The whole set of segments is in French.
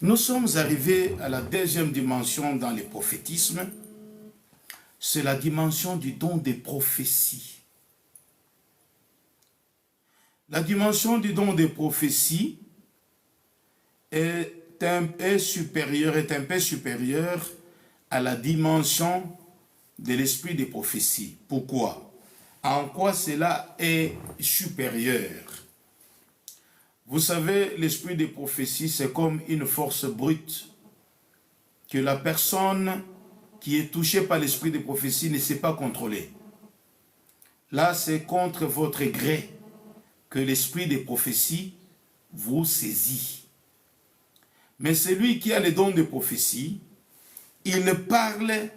Nous sommes arrivés à la deuxième dimension dans les prophétismes. C'est la dimension du don des prophéties. La dimension du don des prophéties est un peu supérieure à la dimension de l'esprit des prophéties. Pourquoi? En quoi cela est supérieur? Vous savez, l'esprit des prophéties, c'est comme une force brute que la personne qui est touchée par l'esprit des prophéties ne sait pas contrôler. Là, c'est contre votre gré que l'esprit des prophéties vous saisit. Mais celui qui a les dons de prophétie, il parle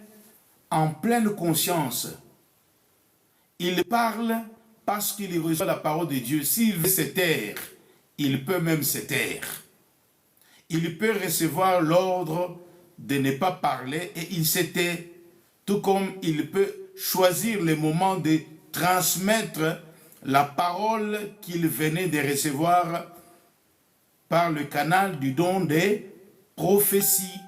en pleine conscience. Il parle parce qu'il reçoit la parole de Dieu. S'il veut se taire, il peut même se taire. Il peut recevoir l'ordre de ne pas parler et il se tait. Tout comme il peut choisir le moment de transmettre la parole qu'il venait de recevoir par le canal du don des prophéties.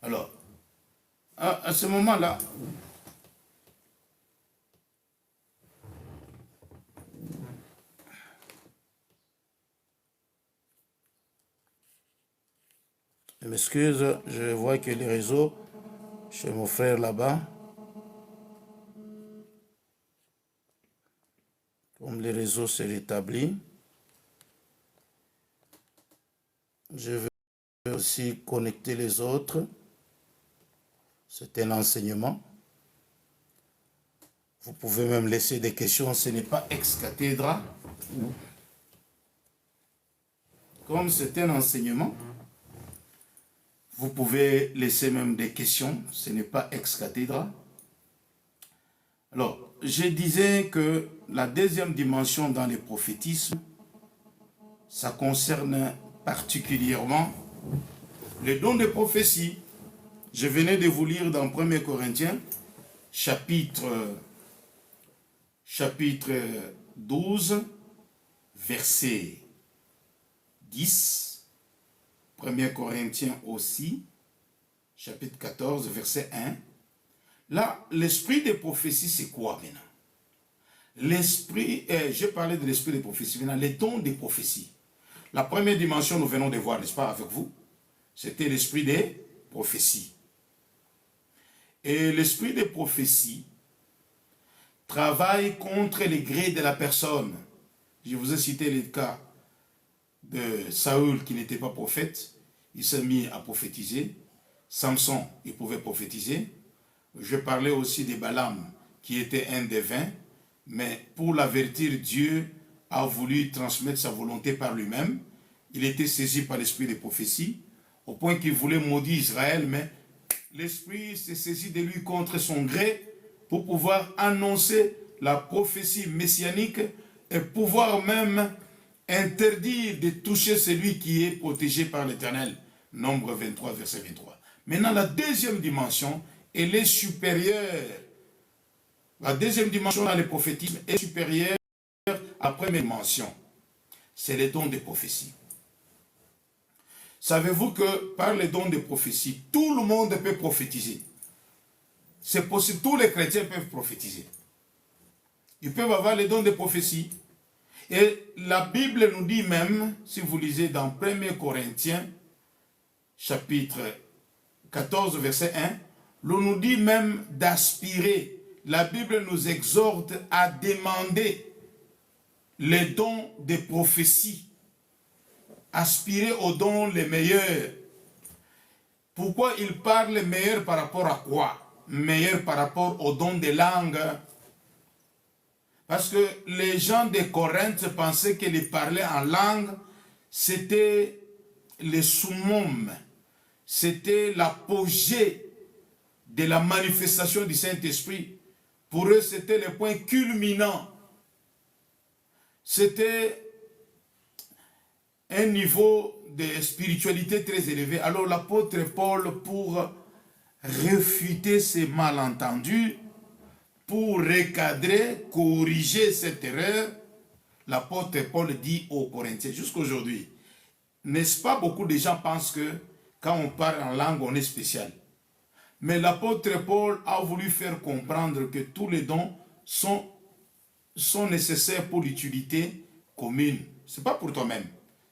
Alors, à ce moment-là, je m'excuse, je vois que les réseaux chez mon frère là-bas, comme les réseaux se rétablissent, je vais aussi connecter les autres. C'est un enseignement. Vous pouvez même laisser des questions, ce n'est pas ex-cathédra. Comme c'est un enseignement, vous pouvez laisser même des questions, ce n'est pas ex-cathédra. Alors, je disais que la deuxième dimension dans les prophétismes, ça concerne particulièrement le don de prophétie. Je venais de vous lire dans 1 Corinthiens, chapitre 12, verset 10. 1 Corinthiens aussi, chapitre 14, verset 1. Là, l'esprit des prophéties, c'est quoi maintenant? L'esprit, j'ai parlé de l'esprit des prophéties, maintenant, les dons des prophéties. La première dimension, nous venons de voir, n'est-ce pas, avec vous, c'était l'esprit des prophéties. Et l'esprit des prophéties travaille contre les grés de la personne. Je vous ai cité le cas de Saül qui n'était pas prophète. Il s'est mis à prophétiser. Samson, il pouvait prophétiser. Je parlais aussi de Balaam qui était un devin. Mais pour l'avertir, Dieu a voulu transmettre sa volonté par lui-même. Il était saisi par l'esprit des prophéties au point qu'il voulait maudire Israël, mais l'esprit s'est saisi de lui contre son gré pour pouvoir annoncer la prophétie messianique et pouvoir même interdire de toucher celui qui est protégé par l'Éternel. Nombre 23, verset 23. Maintenant, la deuxième dimension, elle est supérieure. La deuxième dimension dans les prophétismes est supérieure à la première dimension. C'est les dons des prophéties. Savez-vous que par les dons des prophéties, tout le monde peut prophétiser? C'est possible, tous les chrétiens peuvent prophétiser. Ils peuvent avoir les dons des prophéties. Et la Bible nous dit même, si vous lisez dans 1 Corinthiens, chapitre 14, verset 1, l'on nous dit même d'aspirer. La Bible nous exhorte à demander les dons des prophéties. Aspirer aux dons les meilleurs. Pourquoi il parle meilleur par rapport à quoi? Meilleur par rapport aux dons des langues. Parce que les gens de Corinthe pensaient que les parler en langue, c'était le summum. C'était l'apogée de la manifestation du Saint-Esprit. Pour eux, c'était le point culminant. C'était un niveau de spiritualité très élevé. Alors l'apôtre Paul, pour réfuter ces malentendus, pour recadrer, corriger cette erreur, l'apôtre Paul dit aux Corinthiens, jusqu'aujourd'hui, n'est-ce pas, beaucoup de gens pensent que quand on parle en langue, on est spécial. Mais l'apôtre Paul a voulu faire comprendre que tous les dons sont nécessaires pour l'utilité commune. Ce n'est pas pour toi-même.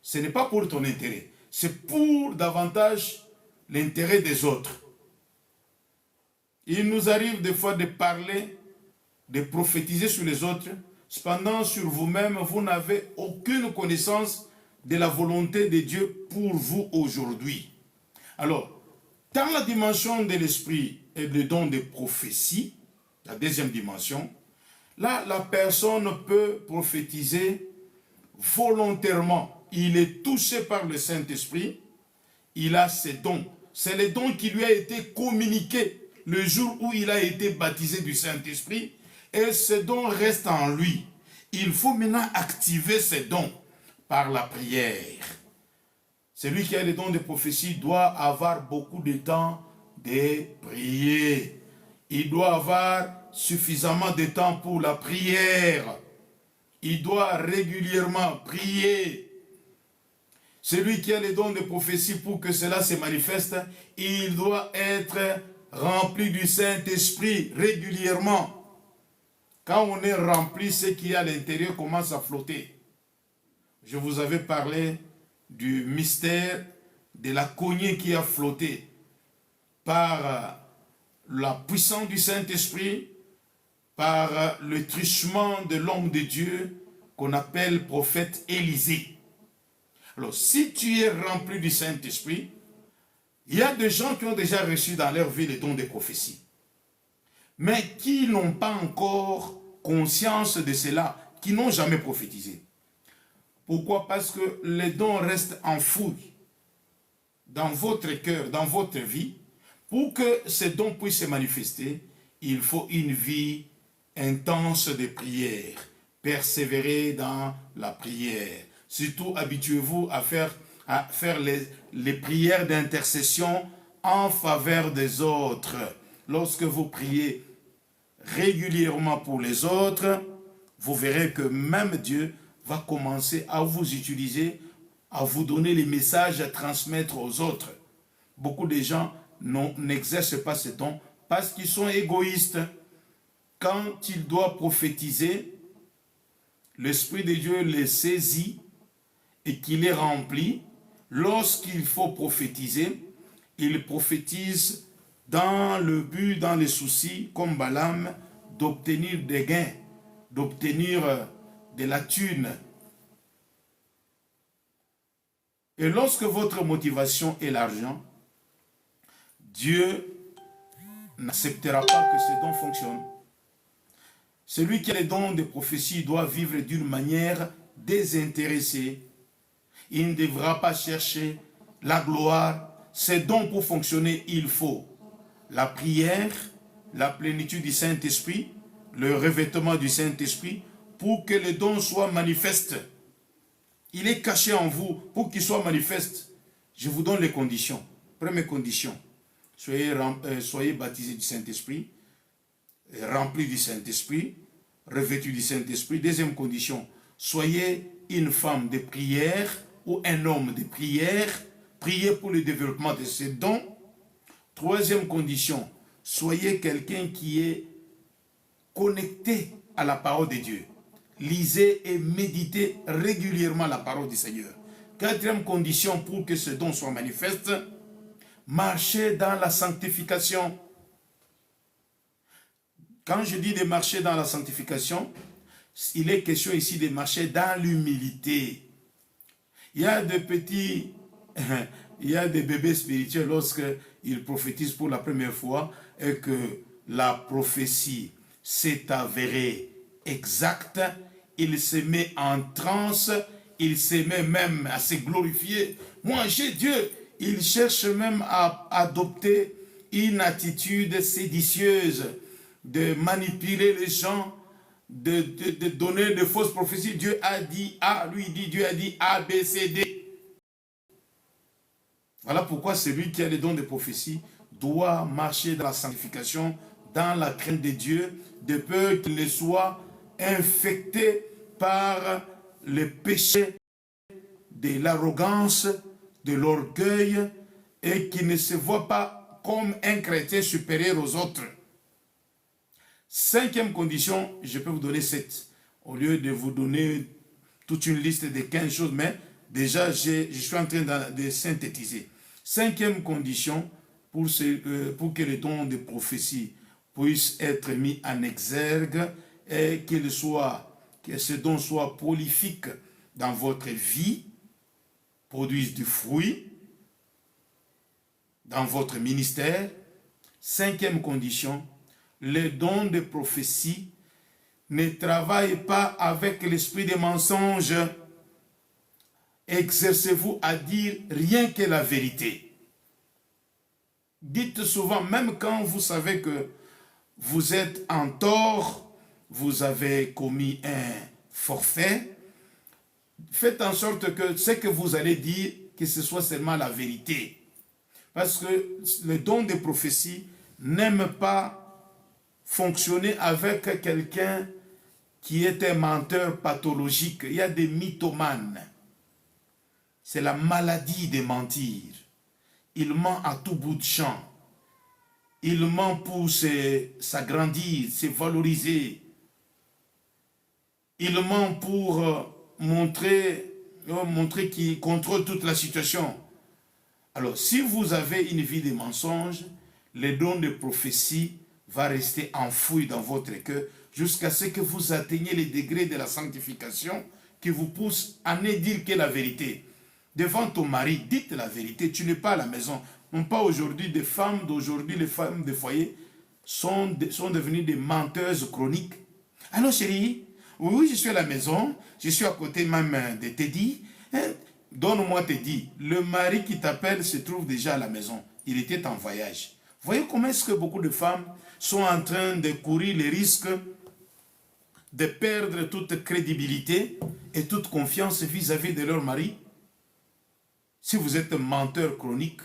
Ce n'est pas pour ton intérêt. C'est pour davantage l'intérêt des autres. Il nous arrive des fois de parler, de prophétiser sur les autres. Cependant, sur vous-même, vous n'avez aucune connaissance de la volonté de Dieu pour vous aujourd'hui. Alors, dans la dimension de l'esprit et le don de prophétie, la deuxième dimension, là, la personne peut prophétiser volontairement. Il est touché par le Saint-Esprit, il a ses dons. C'est les dons qui lui a été communiqués le jour où il a été baptisé du Saint-Esprit, et ces dons restent en lui. Il faut maintenant activer ces dons par la prière. Celui qui a les dons de prophétie doit avoir beaucoup de temps de prier. Il doit avoir suffisamment de temps pour la prière. Il doit régulièrement prier. Celui qui a les dons de prophétie, pour que cela se manifeste, il doit être rempli du Saint-Esprit régulièrement. Quand on est rempli, ce qui est à l'intérieur commence à flotter. Je vous avais parlé du mystère de la cognée qui a flotté par la puissance du Saint-Esprit, par le truchement de l'homme de Dieu qu'on appelle prophète Élisée. Alors, si tu es rempli du Saint-Esprit, il y a des gens qui ont déjà reçu dans leur vie les dons de prophétie, mais qui n'ont pas encore conscience de cela, qui n'ont jamais prophétisé. Pourquoi? Parce que les dons restent enfouis dans votre cœur, dans votre vie. Pour que ces dons puissent se manifester, il faut une vie intense de prière. Persévérer dans la prière. Surtout, habituez-vous à faire les prières d'intercession en faveur des autres. Lorsque vous priez régulièrement pour les autres, vous verrez que même Dieu va commencer à vous utiliser, à vous donner les messages à transmettre aux autres. Beaucoup de gens n'exercent pas ce don parce qu'ils sont égoïstes. Quand ils doivent prophétiser, l'Esprit de Dieu les saisit et qu'il les remplit. Lorsqu'il faut prophétiser, ils prophétisent dans le but, dans les soucis, comme Balaam, d'obtenir des gains, d'obtenir de la thune. Et lorsque votre motivation est l'argent, Dieu n'acceptera pas que ces dons fonctionnent. Celui qui a les dons de prophétie doit vivre d'une manière désintéressée. Il ne devra pas chercher la gloire. Ces dons, pour fonctionner, il faut la prière, la plénitude du Saint-Esprit, le revêtement du Saint-Esprit, pour que les dons soient manifestes. Il est caché en vous pour qu'il soit manifeste. Je vous donne les conditions. Première condition, soyez baptisés du Saint-Esprit, remplis du Saint-Esprit, revêtus du Saint-Esprit. Deuxième condition, soyez une femme de prière ou un homme de prière, priez pour le développement de ces dons. Troisième condition, soyez quelqu'un qui est connecté à la parole de Dieu. Lisez et méditez régulièrement la parole du Seigneur. Quatrième condition pour que ce don soit manifeste, marchez dans la sanctification. Quand je dis de marcher dans la sanctification, il est question ici de marcher dans l'humilité. Il y a des petits, il y a des bébés spirituels lorsqu'ils prophétisent pour la première fois et que la prophétie s'est avérée exacte, il se met en transe, il se met même à se glorifier. Moi, j'ai Dieu. Il cherche même à adopter une attitude séditieuse, de manipuler les gens, de donner de fausses prophéties. Dieu a dit A, lui dit, Dieu a dit A, B, C, D. Voilà pourquoi celui qui a les dons de prophétie doit marcher dans la sanctification, dans la crainte de Dieu, de peur qu'ils ne soient infectés par le péché de l'arrogance, de l'orgueil, et qu'ils ne se voient pas comme un chrétien supérieur aux autres. Cinquième condition, je peux vous donner 7. Au lieu de vous donner toute une liste de 15 choses, mais déjà je suis en train de synthétiser. Cinquième condition, pour que le don de prophétie puisse être mis en exergue et que ce don soit prolifique dans votre vie, produise du fruit dans votre ministère. Cinquième condition, le don de prophétie ne travaille pas avec l'esprit des mensonges. Exercez-vous à dire rien que la vérité. Dites souvent, même quand vous savez que vous êtes en tort, vous avez commis un forfait, faites en sorte que ce que vous allez dire, que ce soit seulement la vérité. Parce que le don de prophétie n'aime pas fonctionner avec quelqu'un qui est un menteur pathologique. Il y a des mythomanes. C'est la maladie de mentir. Il ment à tout bout de champ. Il ment pour s'agrandir, se valoriser. Il ment pour montrer qu'il contrôle toute la situation. Alors, si vous avez une vie de mensonges, le don de prophétie va rester enfoui dans votre cœur jusqu'à ce que vous atteigniez les degrés de la sanctification qui vous pousse à ne dire que la vérité. Devant ton mari, dites la vérité, tu n'es pas à la maison. Non pas aujourd'hui, les femmes de foyer sont devenues des menteuses chroniques. Alors chérie, oui, je suis à la maison, je suis à côté même de Teddy. Hein? Donne-moi Teddy. Le mari qui t'appelle se trouve déjà à la maison. Il était en voyage. Voyez comment est-ce que beaucoup de femmes sont en train de courir les risques de perdre toute crédibilité et toute confiance vis-à-vis de leur mari. Si vous êtes un menteur chronique,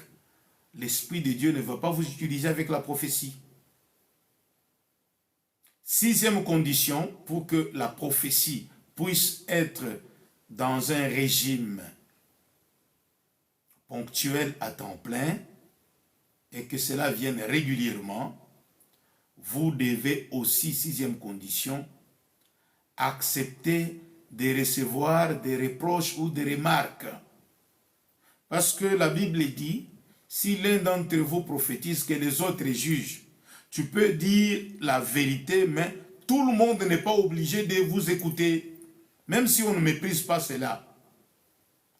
l'Esprit de Dieu ne va pas vous utiliser avec la prophétie. Sixième condition, pour que la prophétie puisse être dans un régime ponctuel à temps plein et que cela vienne régulièrement, vous devez aussi, sixième condition, accepter de recevoir des reproches ou des remarques. Parce que la Bible dit, si l'un d'entre vous prophétise, que les autres jugent. Tu peux dire la vérité, mais tout le monde n'est pas obligé de vous écouter, même si on ne méprise pas cela.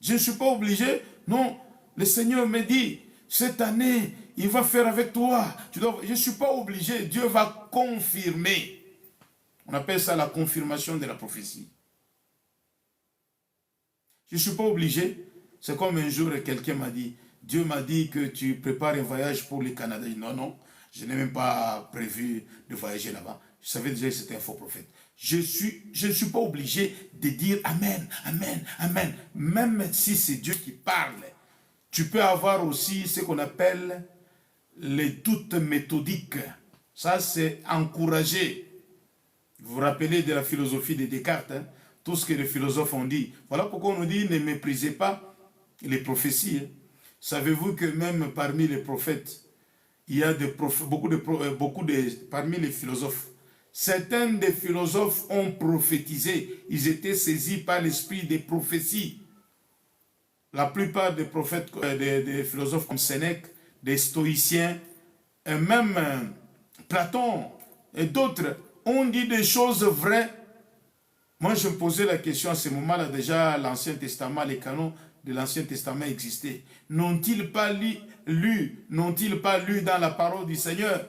Je ne suis pas obligé, non, le Seigneur me dit, cette année, il va faire avec toi. Je ne suis pas obligé, Dieu va confirmer. On appelle ça la confirmation de la prophétie. Je ne suis pas obligé. C'est comme un jour, quelqu'un m'a dit, Dieu m'a dit que tu prépares un voyage pour le Canada. Je dis, non, non, je n'ai même pas prévu de voyager là-bas. Je savais déjà que c'était un faux prophète. Je ne suis pas obligé de dire Amen, Amen, Amen. Même si c'est Dieu qui parle, tu peux avoir aussi ce qu'on appelle les doutes méthodiques. Ça, c'est encouragé. Vous vous rappelez de la philosophie de Descartes, hein? Tout ce que les philosophes ont dit. Voilà pourquoi on nous dit ne méprisez pas les prophéties. Hein? Savez-vous que même parmi les prophètes, il y a parmi les philosophes, certains des philosophes ont prophétisé. Ils étaient saisis par l'esprit des prophéties. La plupart des prophètes, des philosophes comme Sénèque, des stoïciens, et même Platon et d'autres ont dit des choses vraies. Moi, je me posais la question à ce moment-là, déjà l'Ancien Testament, les canons de l'Ancien Testament existaient. N'ont-ils pas lu dans la parole du Seigneur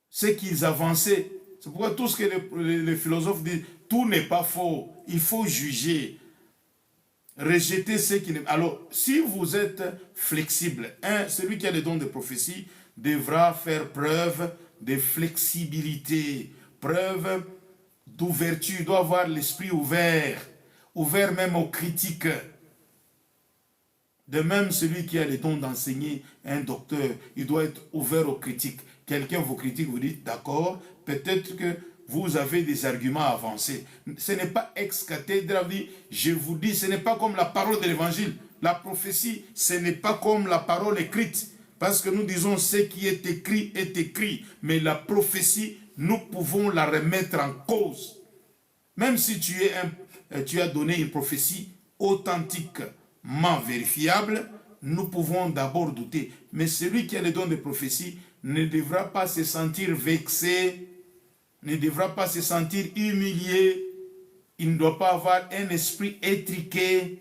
ce qu'ils avançaient? C'est pourquoi tout ce que les philosophes disent, tout n'est pas faux. Il faut juger. Rejeter ce qui n'est... Alors, si vous êtes flexible, celui qui a le don de prophétie devra faire preuve de flexibilité, preuve d'ouverture, il doit avoir l'esprit ouvert, ouvert même aux critiques. De même, celui qui a le don d'enseigner, un docteur, il doit être ouvert aux critiques. quelqu'un vous critique, vous dites, d'accord, peut-être que vous avez des arguments avancés. Ce n'est pas ex cathedra, je vous dis, ce n'est pas comme la parole de l'évangile. La prophétie, ce n'est pas comme la parole écrite. Parce que nous disons, ce qui est écrit. Mais la prophétie, nous pouvons la remettre en cause. Même si tu as donné une prophétie authentiquement vérifiable, nous pouvons d'abord douter. Mais celui qui a le don de prophétie ne devra pas se sentir vexé, ne devra pas se sentir humilié. Il ne doit pas avoir un esprit étriqué.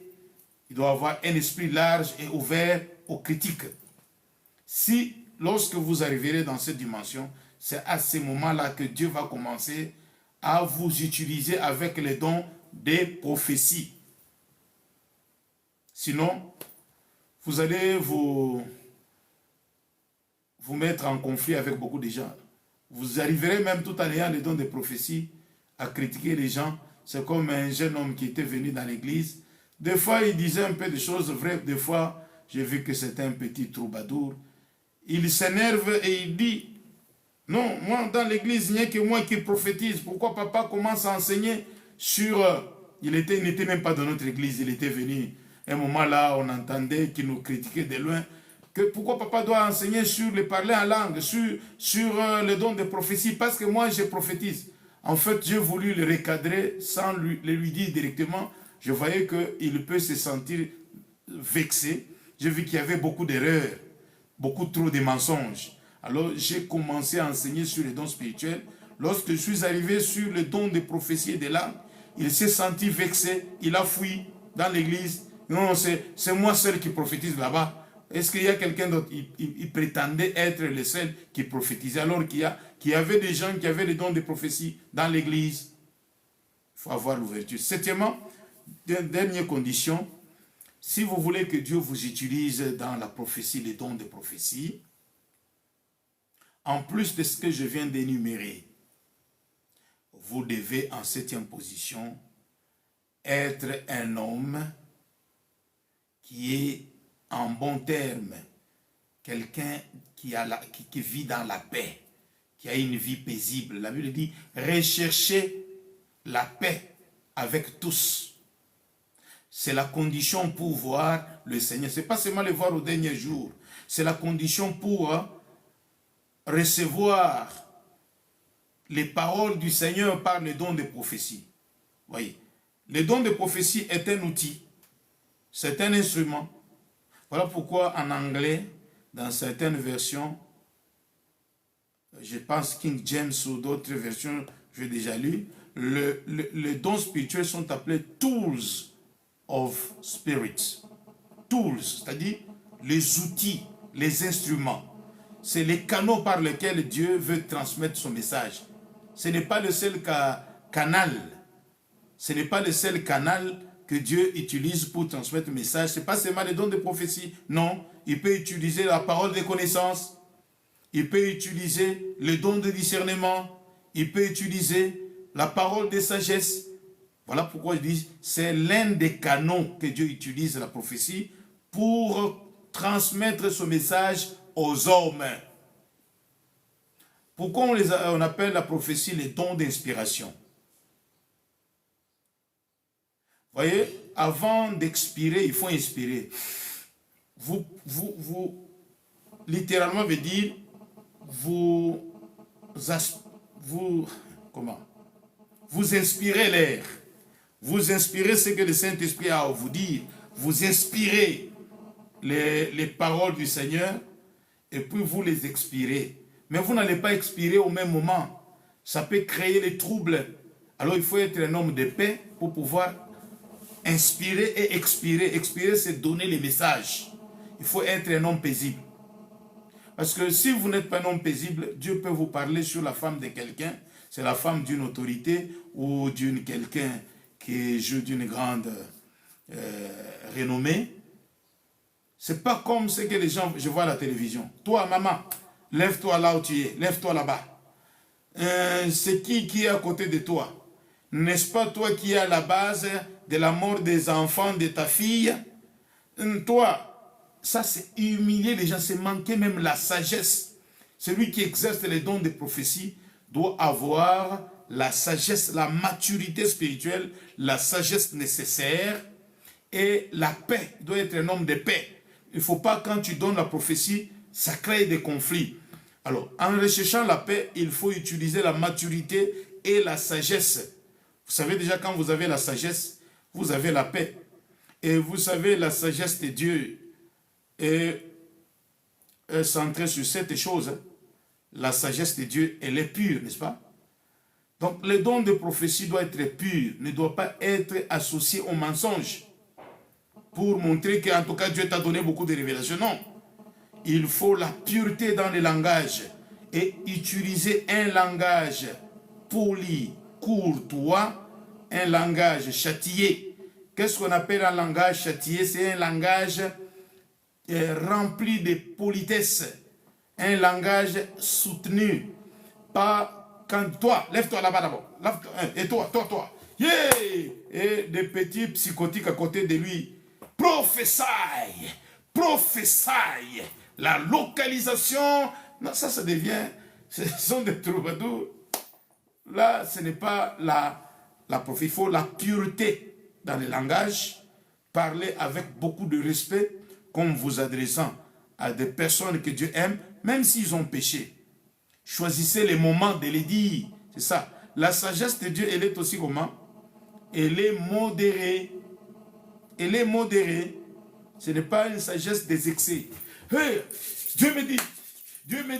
Il doit avoir un esprit large et ouvert aux critiques. Si, lorsque vous arriverez dans cette dimension, c'est à ce moment-là que Dieu va commencer à vous utiliser avec les dons des prophéties. Sinon, vous allez vous mettre en conflit avec beaucoup de gens. Vous arriverez même tout en ayant les dons des prophéties à critiquer les gens. C'est comme un jeune homme qui était venu dans l'église. Des fois, il disait un peu de choses vraies. Des fois, j'ai vu que c'était un petit troubadour. Il s'énerve et il dit, non, moi dans l'église, il n'y a que moi qui prophétise. Pourquoi papa commence à enseigner sur... Il n'était même pas dans notre église, il était venu. Un moment là, on entendait qu'il nous critiquait de loin. Que pourquoi papa doit enseigner sur le parler en langue, sur le don de prophétie, parce que moi je prophétise. En fait, j'ai voulu le recadrer sans lui dire directement. Je voyais qu'il peut se sentir vexé. J'ai vu qu'il y avait beaucoup d'erreurs, beaucoup trop de mensonges. Alors j'ai commencé à enseigner sur les dons spirituels. Lorsque je suis arrivé sur le don de prophétie et de langue, il s'est senti vexé, il a fui dans l'église. Non, c'est moi seul qui prophétise là-bas. Est-ce qu'il y a quelqu'un d'autre? Il prétendait être le seul qui prophétisait, alors qu'il y avait des gens qui avaient les dons de prophétie dans l'église. Il faut avoir l'ouverture. Septièmement, dernière condition, si vous voulez que Dieu vous utilise dans la prophétie, les dons de prophétie, en plus de ce que je viens d'énumérer, vous devez en septième position être un homme qui est en bon terme, quelqu'un qui vit dans la paix, qui a une vie paisible. La Bible dit, recherchez la paix avec tous. C'est la condition pour voir le Seigneur. Ce n'est pas seulement le voir au dernier jour. C'est la condition pour recevoir les paroles du Seigneur par le don de prophétie. Voyez, le don de prophétie est un outil. C'est un instrument. Voilà pourquoi en anglais, dans certaines versions, je pense King James ou d'autres versions, j'ai déjà lu, les dons spirituels sont appelés tools of spirit. Tools, c'est-à-dire les outils, les instruments. C'est les canaux par lesquels Dieu veut transmettre son message. Ce n'est pas le seul canal. Ce n'est pas le seul canal que Dieu utilise pour transmettre le message. Ce n'est pas seulement les dons de prophétie. Non, il peut utiliser la parole de connaissance. Il peut utiliser le don de discernement. Il peut utiliser la parole de sagesse. Voilà pourquoi je dis, c'est l'un des canaux que Dieu utilise, la prophétie, pour transmettre son message aux hommes. Pourquoi on appelle la prophétie les dons d'inspiration? Voyez, avant d'expirer, il faut inspirer. Vous littéralement veut dire, vous inspirez l'air. Vous inspirez ce que le Saint-Esprit a à vous dire. Vous inspirez les paroles du Seigneur et puis vous les expirez. Mais vous n'allez pas expirer au même moment. Ça peut créer les troubles. Alors il faut être un homme de paix pour pouvoir inspirer et expirer. Expirer, c'est donner les messages. Il faut être un homme paisible. Parce que si vous n'êtes pas un homme paisible, Dieu peut vous parler sur la femme de quelqu'un. C'est la femme d'une autorité ou d'une quelqu'un qui est d'une grande renommée. C'est pas comme ce que les gens, je vois à la télévision. Toi, maman, lève-toi là où tu es, lève-toi là-bas. C'est qui est à côté de toi? N'est-ce pas toi qui es à la base de la mort des enfants de ta fille? Toi, ça c'est humilier les gens, c'est manquer même la sagesse. celui qui exerce les dons de prophétie doit avoir la sagesse, la maturité spirituelle, la sagesse nécessaire et la paix. Il doit être un homme de paix. Il ne faut pas, quand tu donnes la prophétie, ça crée des conflits. Alors, en recherchant la paix, il faut utiliser la maturité et la sagesse. Vous savez déjà, quand vous avez la sagesse, vous avez la paix. Et vous savez, la sagesse de Dieu est centrée sur cette chose. La sagesse de Dieu, elle est pure, n'est-ce pas? Donc, le don de prophétie doit être pur, ne doit pas être associé au mensonge. Pour montrer qu'en tout cas, Dieu t'a donné beaucoup de révélations. Non. Il faut la pureté dans le langage et utiliser un langage poli, courtois, un langage châtié. Qu'est-ce qu'on appelle un langage châtié? C'est un langage rempli de politesse, un langage soutenu. Pas quand toi, lève-toi là-bas d'abord, et toi, yeah! Et des petits psychotiques à côté de lui. Prophétie, la localisation. Non, ça devient, ce sont des troubadours. Là, ce n'est pas la prophétie. Il faut la pureté dans le langage, parler avec beaucoup de respect, comme vous adressant à des personnes que Dieu aime, même s'ils ont péché. Choisissez les moments de les dire. C'est ça. La sagesse de Dieu, elle est aussi comment? Elle est modérée. Elle est modérée. Ce n'est pas une sagesse des excès. Hey, Dieu me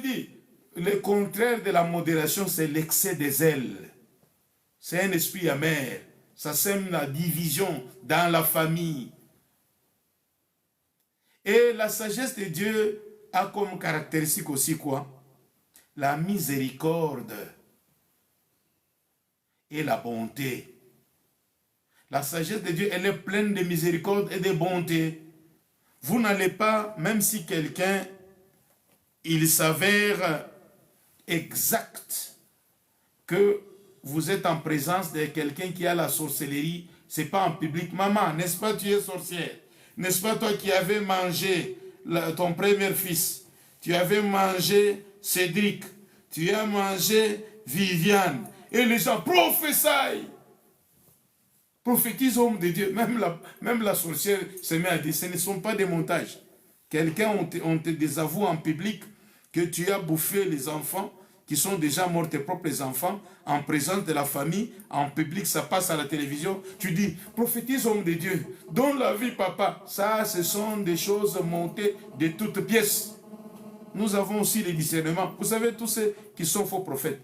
dit, le contraire de la modération, c'est l'excès des ailes. C'est un esprit amer. Ça sème la division dans la famille. Et la sagesse de Dieu a comme caractéristique aussi quoi? La miséricorde et la bonté. La sagesse de Dieu, elle est pleine de miséricorde et de bonté. Vous n'allez pas, même si quelqu'un, il s'avère exact que vous êtes en présence de quelqu'un qui a la sorcellerie, c'est pas en public. Maman, n'est-ce pas tu es sorcière? N'est-ce pas toi qui avais mangé ton premier fils? Tu avais mangé Cédric. Tu as mangé Viviane. Et les gens prophétient. Prophétise homme de Dieu. Même la sorcière se met à dire, ce ne sont pas des montages. Quelqu'un, on te désavoue en public que tu as bouffé les enfants qui sont déjà morts, tes propres enfants, en présence de la famille, en public, ça passe à la télévision. Tu dis, prophétise homme de Dieu, donne la vie papa. Ça, ce sont des choses montées de toutes pièces. Nous avons aussi les discernements. Vous savez, tous ceux qui sont faux prophètes,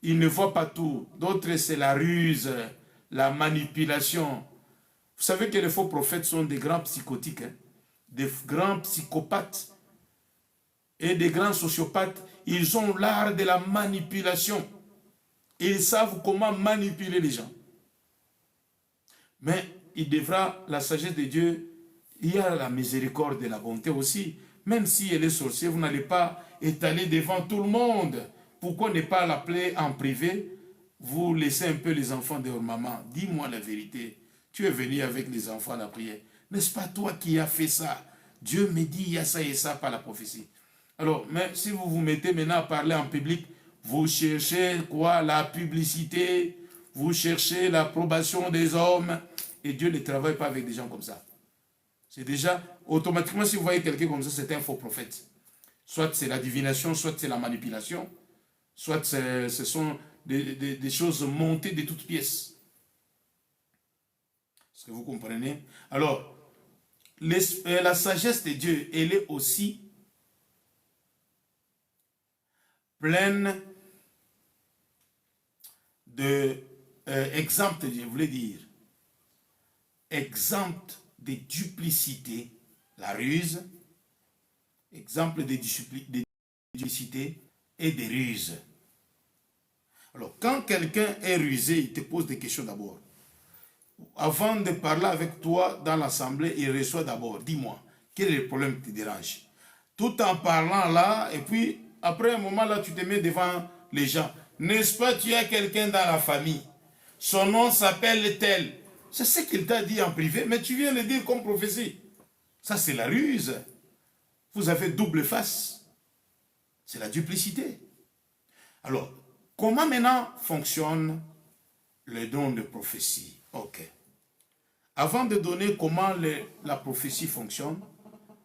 ils ne voient pas tout. D'autres, c'est la ruse, la manipulation. Vous savez que les faux prophètes sont des grands psychotiques, hein? Des grands psychopathes et des grands sociopathes. Ils ont l'art de la manipulation. Ils savent comment manipuler les gens. Mais il devra, la sagesse de Dieu, il y a la miséricorde et la bonté aussi. Même si elle est sorcière, vous n'allez pas étaler devant tout le monde. Pourquoi ne pas l'appeler en privé? Vous laissez un peu les enfants de votre maman. Dis-moi la vérité. Tu es venu avec les enfants à la prière. N'est-ce pas toi qui as fait ça? Dieu me dit, il y a ça et ça par la prophétie. Alors, mais si vous vous mettez maintenant à parler en public, vous cherchez quoi? La publicité, vous cherchez l'approbation des hommes. Et Dieu ne travaille pas avec des gens comme ça. C'est déjà, automatiquement, si vous voyez quelqu'un comme ça, c'est un faux prophète. Soit c'est la divination, soit c'est la manipulation, soit ce sont des choses montées de toutes pièces. Est-ce que vous comprenez? Alors, la sagesse de Dieu, elle est aussi pleine exempte, je voulais dire, exempte de duplicité, la ruse, exemple de duplicité et de ruse. Alors, quand quelqu'un est rusé, il te pose des questions d'abord. Avant de parler avec toi dans l'assemblée, il reçoit d'abord, dis-moi, quel est le problème qui te dérange? Tout en parlant là, et puis, après un moment là, tu te mets devant les gens. N'est-ce pas, tu as quelqu'un dans la famille, son nom s'appelle tel. C'est ce qu'il t'a dit en privé, mais tu viens le dire comme prophétie. Ça, c'est la ruse. Vous avez double face. C'est la duplicité. Alors, comment maintenant fonctionne le don de prophétie? Ok. Avant de donner comment la prophétie fonctionne,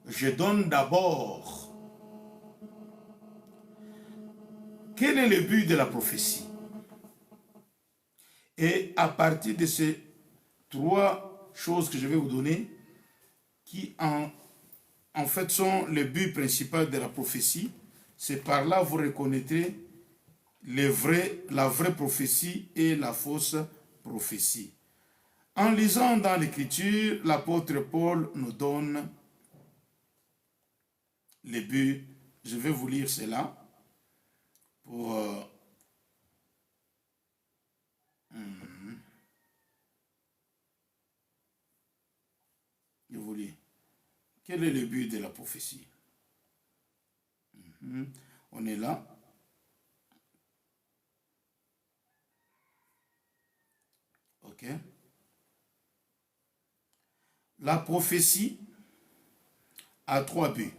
je donne d'abord quel est le but de la prophétie. Et à partir de ces trois choses que je vais vous donner, qui en fait sont le but principal de la prophétie, c'est par là que vous reconnaîtrez la vraie prophétie et la fausse prophétie. En lisant dans l'Écriture, l'apôtre Paul nous donne les buts. Je vais vous lire cela pour... je vous lis. Quel est le but de la prophétie? On est là. Ok. La prophétie a trois buts.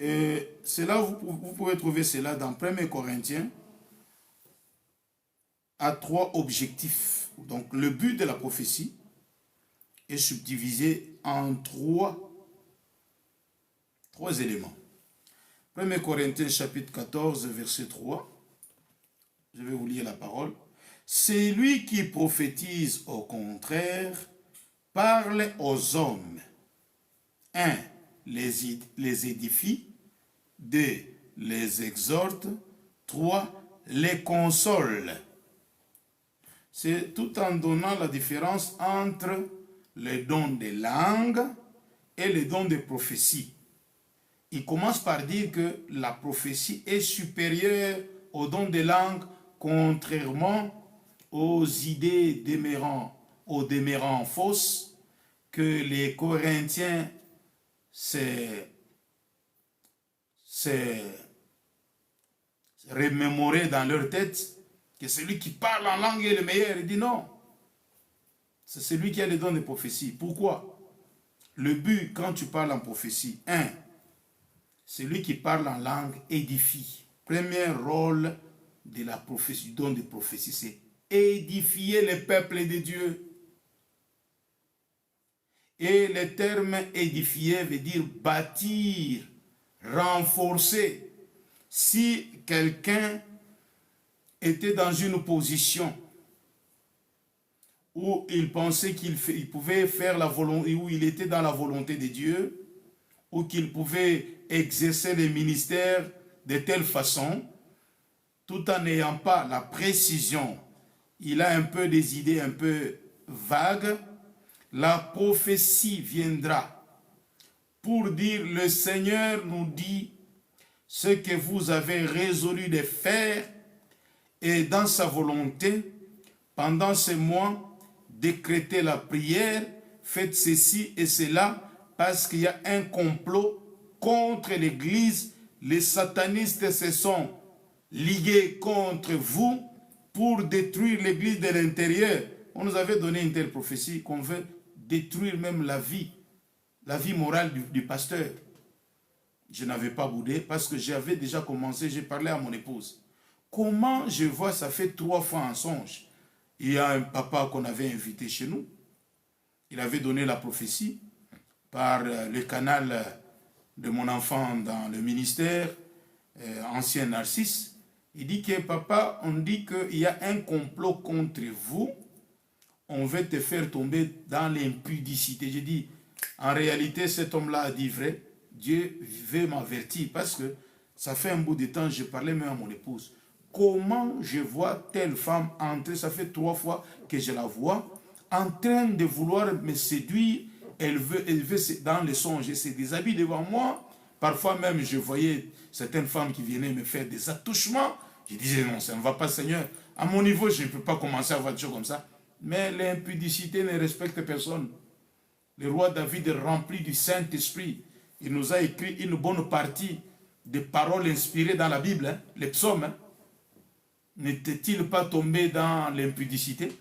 Et cela, vous pouvez trouver cela dans 1 Corinthiens, à trois objectifs. Donc, le but de la prophétie est subdivisé en trois éléments. 1 Corinthiens chapitre 14, verset 3. Je vais vous lire la parole. C'est lui qui prophétise au contraire, parle aux hommes. 1. Les édifie. 2. Les exhorte. 3. Les console. C'est tout en donnant la différence entre les dons de langue et les dons de prophétie. Il commence par dire que la prophétie est supérieure aux dons de langue, contrairement aux idées demeurant fausses que les Corinthiens s'est remémoré dans leur tête, que celui qui parle en langue est le meilleur. Il dit non. C'est celui qui a les dons de prophétie. Pourquoi? Le but, quand tu parles en prophétie, celui qui parle en langue édifie. Premier rôle de la prophétie, du don de prophétie, c'est édifier le peuple de Dieu. Et le terme édifier veut dire bâtir, renforcer. Si quelqu'un était dans une position où il pensait qu'il pouvait faire la volonté, où il était dans la volonté de Dieu, ou qu'il pouvait exercer les ministères de telle façon, tout en n'ayant pas la précision, il a un peu des idées un peu vagues, la prophétie viendra pour dire le Seigneur nous dit ce que vous avez résolu de faire et dans sa volonté, pendant ces mois, décrétez la prière, faites ceci et cela, parce qu'il y a un complot contre l'Église. Les satanistes se sont ligués contre vous pour détruire l'Église de l'intérieur. On nous avait donné une telle prophétie qu'on veut détruire même la vie morale du pasteur. Je n'avais pas boudé parce que j'avais déjà commencé, j'ai parlé à mon épouse. Comment je vois, ça fait 3 fois un songe. Il y a un papa qu'on avait invité chez nous. Il avait donné la prophétie par le canal de mon enfant dans le ministère, ancien Narcisse. Il dit que papa, on dit qu'il y a un complot contre vous. On veut te faire tomber dans l'impudicité. J'ai dit, en réalité, cet homme-là a dit vrai. Dieu veut m'avertir parce que ça fait un bout de temps, je parlais même à mon épouse. Comment je vois telle femme entrer, ça fait 3 fois que je la vois, en train de vouloir me séduire. Elle veut dans les songes, elle se déshabille devant moi. Parfois même, je voyais certaines femmes qui venaient me faire des attouchements. Je disais non, ça ne va pas, Seigneur. À mon niveau, je ne peux pas commencer à voir des choses comme ça. Mais l'impudicité ne respecte personne. Le roi David est rempli du Saint-Esprit. Il nous a écrit une bonne partie des paroles inspirées dans la Bible, les psaumes. N'était-il pas tombé dans l'impudicité?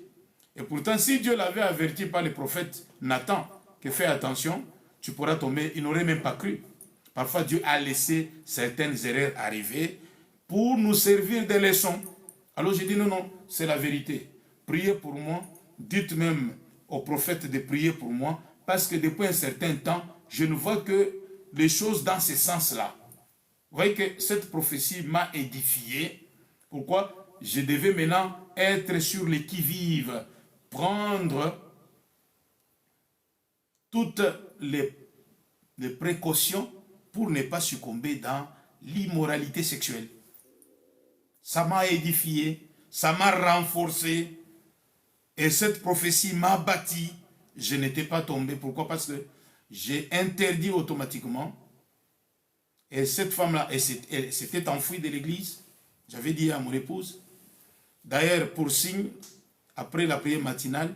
Et pourtant, si Dieu l'avait averti par le prophète Nathan, que fais attention, tu pourras tomber, il n'aurait même pas cru. Parfois, Dieu a laissé certaines erreurs arriver pour nous servir de leçons. Alors j'ai dit non, non, c'est la vérité. Priez pour moi, dites même au prophète de prier pour moi, parce que depuis un certain temps, je ne vois que les choses dans ce sens-là. Vous voyez que cette prophétie m'a édifié. Pourquoi? Je devais maintenant être sur les qui-vive, prendre toutes les précautions pour ne pas succomber dans l'immoralité sexuelle. Ça m'a édifié, ça m'a renforcé, et cette prophétie m'a bâti. Je n'étais pas tombé. Pourquoi? Parce que j'ai interdit automatiquement, et cette femme-là, elle s'était enfuie de l'église. J'avais dit à mon épouse, d'ailleurs, pour signe, après la prière matinale,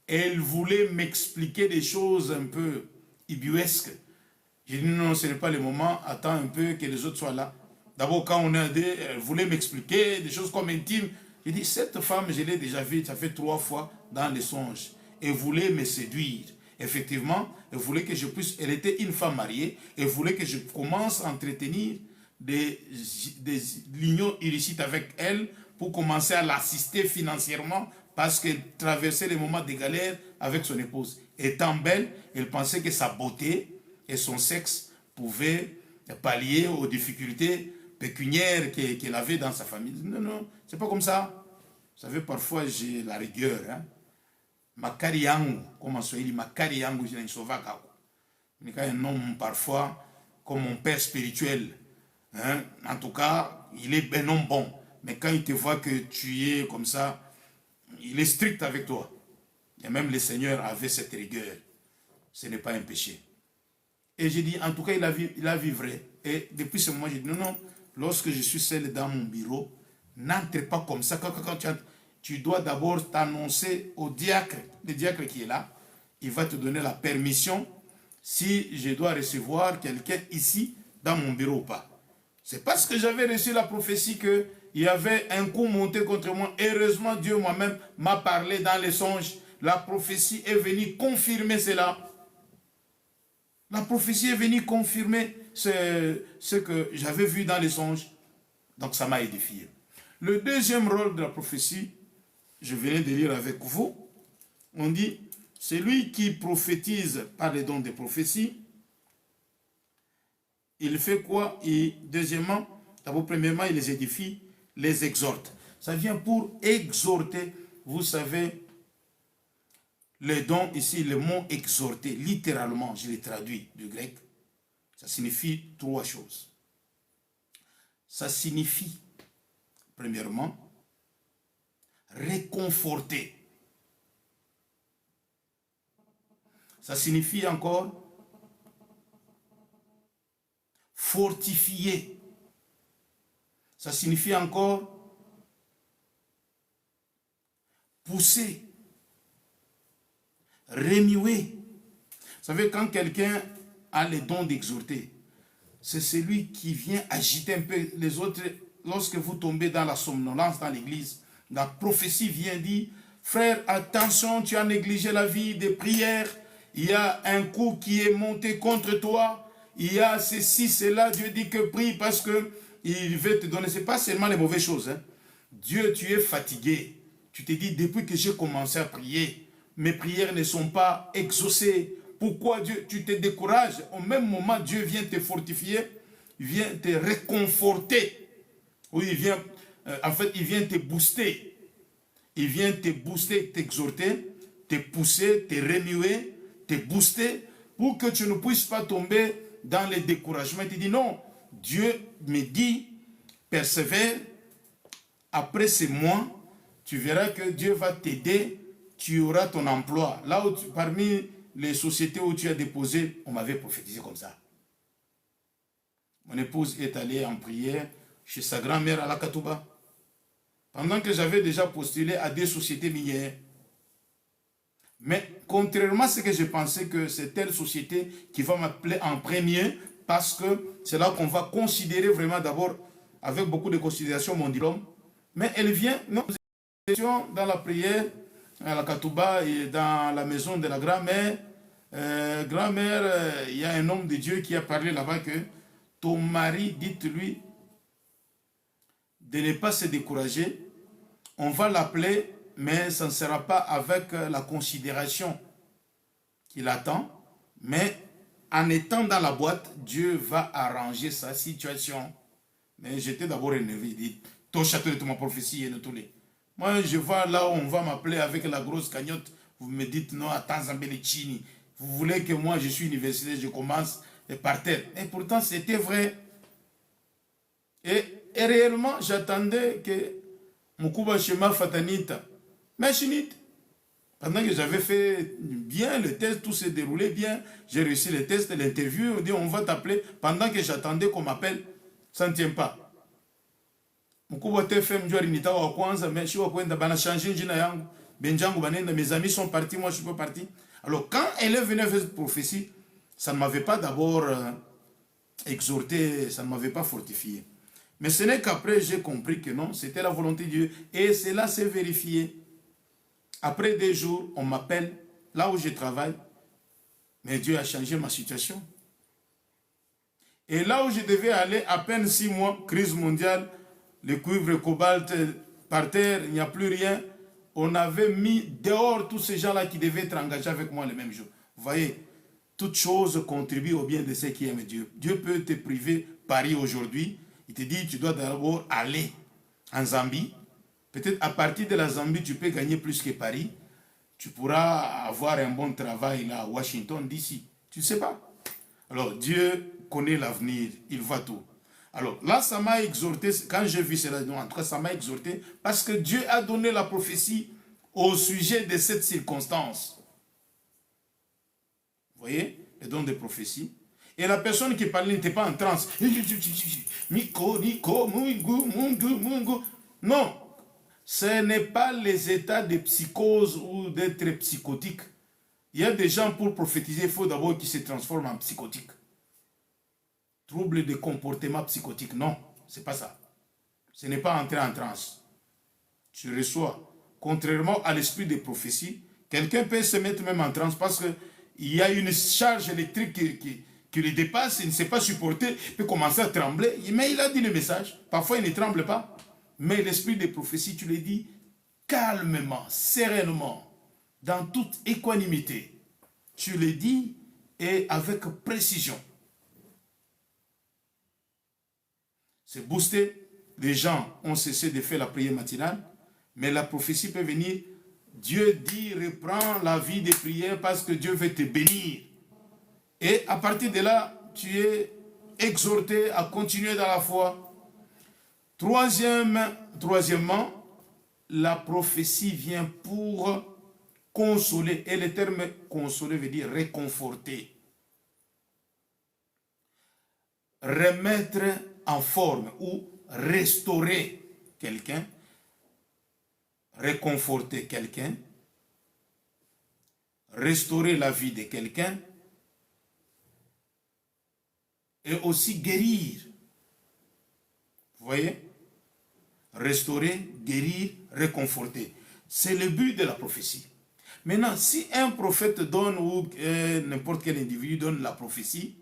elle voulait m'expliquer des choses un peu ubuesques. J'ai dit non, ce n'est pas le moment, attends un peu que les autres soient là. D'abord, quand on est à deux, elle voulait m'expliquer des choses comme intimes. J'ai dit, cette femme, je l'ai déjà vue, ça fait 3 fois dans les songes. Elle voulait me séduire. Effectivement, elle voulait que je puisse, elle était une femme mariée, elle voulait que je commence à entretenir des liens illicites avec elle pour commencer à l'assister financièrement parce qu'elle traversait les moments de galère avec son épouse. Étant belle, elle pensait que sa beauté et son sexe pouvaient pallier aux difficultés pécuniaires qu'elle avait dans sa famille. Non, non, c'est pas comme ça. Vous savez, parfois j'ai la rigueur. Hein? Makari yangu, comme en Swahili, makari yangu, je n'ai pas un homme parfois comme mon père spirituel. Hein? En tout cas, il est un homme bon. Mais quand il te voit que tu es comme ça, il est strict avec toi. Et même le Seigneur avait cette rigueur. Ce n'est pas un péché. Et j'ai dit, en tout cas, il a vu vrai. Et depuis ce moment, j'ai dit, non, non, lorsque je suis seul dans mon bureau, n'entre pas comme ça. Quand tu entres, tu dois d'abord t'annoncer au diacre, le diacre qui est là. Il va te donner la permission si je dois recevoir quelqu'un ici dans mon bureau ou pas. C'est parce que j'avais reçu la prophétie qu'il y avait un coup monté contre moi. Heureusement, Dieu moi-même m'a parlé dans les songes. La prophétie est venue confirmer cela. La prophétie est venue confirmer ce que j'avais vu dans les songes. Donc ça m'a édifié. Le deuxième rôle de la prophétie, je venais de lire avec vous, on dit, celui qui prophétise par les dons de prophétie, il fait quoi? Et deuxièmement, d'abord, premièrement, il les édifie, les exhorte. Ça vient pour exhorter. Vous savez, les dons, ici, le mot exhorter, littéralement, je l'ai traduit du grec, ça signifie 3 choses. Ça signifie, premièrement, réconforter. Ça signifie encore fortifier. Ça signifie encore pousser, remuer. Vous savez, quand quelqu'un a le don d'exhorter, c'est celui qui vient agiter un peu les autres. Lorsque vous tombez dans la somnolence dans l'église, la prophétie vient dire, frère, attention, tu as négligé la vie de prière, il y a un coup qui est monté contre toi, il y a ceci, cela, Dieu dit que prie parce que il veut te donner, ce n'est pas seulement les mauvaises choses. Hein. Dieu, tu es fatigué. Tu te dis, depuis que j'ai commencé à prier, mes prières ne sont pas exaucées. Pourquoi Dieu, tu te décourages? Au même moment, Dieu vient te fortifier, il vient te réconforter. Oui, il vient, en fait, il vient te booster. Il vient te booster, t'exhorter, te pousser, te remuer, te booster, pour que tu ne puisses pas tomber dans les découragements. Tu dis non, Dieu me dit, persévère, après ces mois, tu verras que Dieu va t'aider, tu auras ton emploi. Là où parmi les sociétés où tu as déposé, on m'avait prophétisé comme ça. Mon épouse est allée en prière chez sa grand-mère à la Katouba. Pendant que j'avais déjà postulé à des sociétés minières. Mais contrairement à ce que je pensais que c'est telle société qui va m'appeler en premier, parce que c'est là qu'on va considérer vraiment d'abord, avec beaucoup de considération, mon diplôme. Mais elle vient, nous étions dans la prière à la Katouba et dans la maison de la grand-mère. Grand-mère, il y a un homme de Dieu qui a parlé là-bas que ton mari, dites-lui de ne pas se décourager. On va l'appeler, mais ça ne sera pas avec la considération qu'il attend. Mais en étant dans la boîte, Dieu va arranger sa situation. Mais j'étais d'abord énervé. Il dit, ton château de ma prophétie et de tous les. Moi, je vois là où on va m'appeler avec la grosse cagnotte. Vous me dites, non, attends, Zambelechini. Vous voulez que moi, je suis universitaire, je commence par terre. Et pourtant, c'était vrai. Et réellement, j'attendais que Mukuba Shema Fatanita, machinite. Pendant que j'avais fait bien le test, tout s'est déroulé bien. J'ai réussi le test, l'interview, on dit on va t'appeler. Pendant que j'attendais qu'on m'appelle, ça ne tient pas. Mukuba TFM, Nita wa kwanza, mais je suis à changer jina yangu. Benjangu banenda, mes amis sont partis, moi je suis pas parti. Alors quand elle est venue faire cette prophétie, ça ne m'avait pas d'abord exhorté, ça ne m'avait pas fortifié. Mais ce n'est qu'après j'ai compris que non, c'était la volonté de Dieu. Et cela s'est vérifié. Après des jours, on m'appelle, là où je travaille, mais Dieu a changé ma situation. Et là où je devais aller, à peine 6 mois, crise mondiale, le cuivre, le cobalt par terre, il n'y a plus rien. On avait mis dehors tous ces gens-là qui devaient être engagés avec moi le même jour. Vous voyez, toute chose contribue au bien de ceux qui aiment Dieu. Dieu peut te priver Paris aujourd'hui. Il te dit, tu dois d'abord aller en Zambie. Peut-être à partir de la Zambie, tu peux gagner plus que Paris. Tu pourras avoir un bon travail là à Washington, d'ici. Tu ne sais pas. Alors, Dieu connaît l'avenir. Il voit tout. Alors, là, ça m'a exhorté. Quand j'ai vu cela, en tout cas, ça m'a exhorté. Parce que Dieu a donné la prophétie au sujet de cette circonstance. Vous voyez, le don de prophétie. Et la personne qui parlait n'était pas en transe. Non. Ce n'est pas les états de psychose ou d'être psychotique. Il y a des gens, pour prophétiser, il faut d'abord qu'ils se transforment en psychotique. Trouble de comportement psychotique, non, c'est pas ça. Ce n'est pas entrer en transe. Tu reçois, contrairement à l'esprit de prophétie, quelqu'un peut se mettre même en transe parce qu'il y a une charge électrique qui le dépasse, il ne sait pas supporter, il peut commencer à trembler, mais il a dit le message. Parfois, il ne tremble pas. Mais l'esprit de prophétie, tu le dis calmement, sereinement, dans toute équanimité. Tu le dis et avec précision. C'est boosté. Les gens ont cessé de faire la prière matinale, mais la prophétie peut venir. Dieu dit, reprends la vie de prière parce que Dieu veut te bénir. Et à partir de là, tu es exhorté à continuer dans la foi. Troisièmement, la prophétie vient pour consoler. Et le terme consoler veut dire réconforter. Remettre en forme ou restaurer quelqu'un. Réconforter quelqu'un. Restaurer la vie de quelqu'un. Et aussi guérir. Vous voyez? Restaurer, guérir, réconforter. C'est le but de la prophétie. Maintenant, si un prophète donne ou n'importe quel individu donne la prophétie,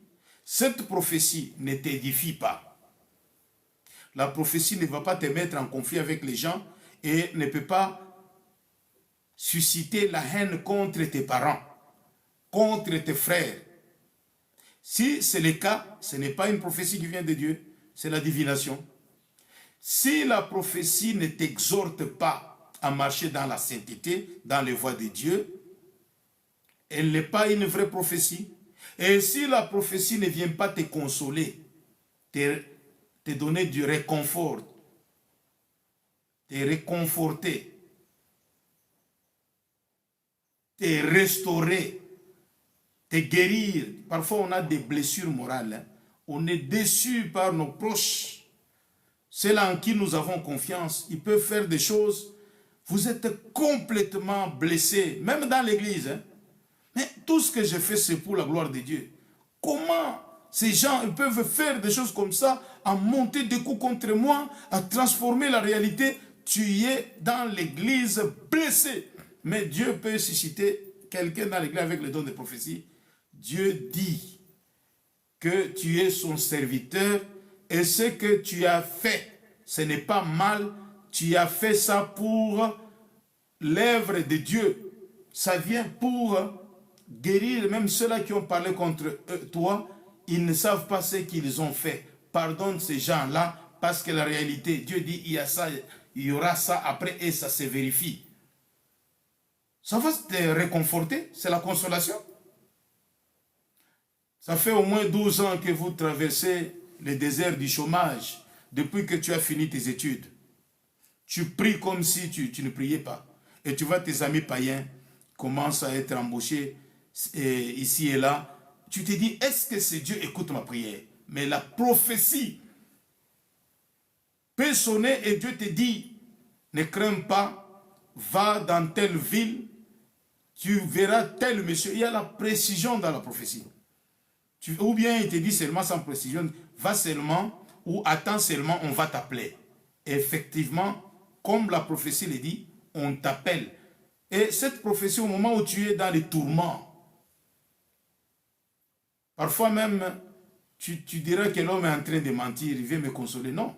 cette prophétie ne t'édifie pas. La prophétie ne va pas te mettre en conflit avec les gens et ne peut pas susciter la haine contre tes parents, contre tes frères. Si c'est le cas, ce n'est pas une prophétie qui vient de Dieu, c'est la divination. Si la prophétie ne t'exhorte pas à marcher dans la sainteté, dans les voies de Dieu, elle n'est pas une vraie prophétie. Et si la prophétie ne vient pas te consoler, te donner du réconfort, te réconforter, te restaurer, te guérir. Parfois on a des blessures morales, hein. On est déçu par nos proches. Ceux-là en qui nous avons confiance, ils peuvent faire des choses. Vous êtes complètement blessés, même dans l'église. Hein? Mais tout ce que je fais, c'est pour la gloire de Dieu. Comment ces gens ils peuvent faire des choses comme ça, à monter des coups contre moi, à transformer la réalité? Tu es dans l'église blessé. Mais Dieu peut susciter quelqu'un dans l'église avec le don de prophétie. Dieu dit, que tu es son serviteur et ce que tu as fait, ce n'est pas mal, tu as fait ça pour l'œuvre de Dieu. Ça vient pour guérir même ceux-là qui ont parlé contre toi. Ils ne savent pas ce qu'ils ont fait. Pardonne ces gens-là parce que la réalité, Dieu dit il y a ça, il y aura ça après et ça se vérifie. Ça va te réconforter, c'est la consolation. Ça fait au moins 12 ans que vous traversez le désert du chômage depuis que tu as fini tes études. Tu pries comme si tu ne priais pas. Et tu vois tes amis païens commencent à être embauchés ici et là. Tu te dis, est-ce que c'est Dieu écoute ma prière? Mais la prophétie peut sonner et Dieu te dit, ne crains pas, va dans telle ville, tu verras tel monsieur. Il y a la précision dans la prophétie. Ou bien il te dit seulement sans précision, va seulement ou attends seulement, on va t'appeler. Effectivement, comme la prophétie le dit, on t'appelle. Et cette prophétie, au moment où tu es dans les tourments, parfois même, tu diras que l'homme est en train de mentir, il vient me consoler. Non.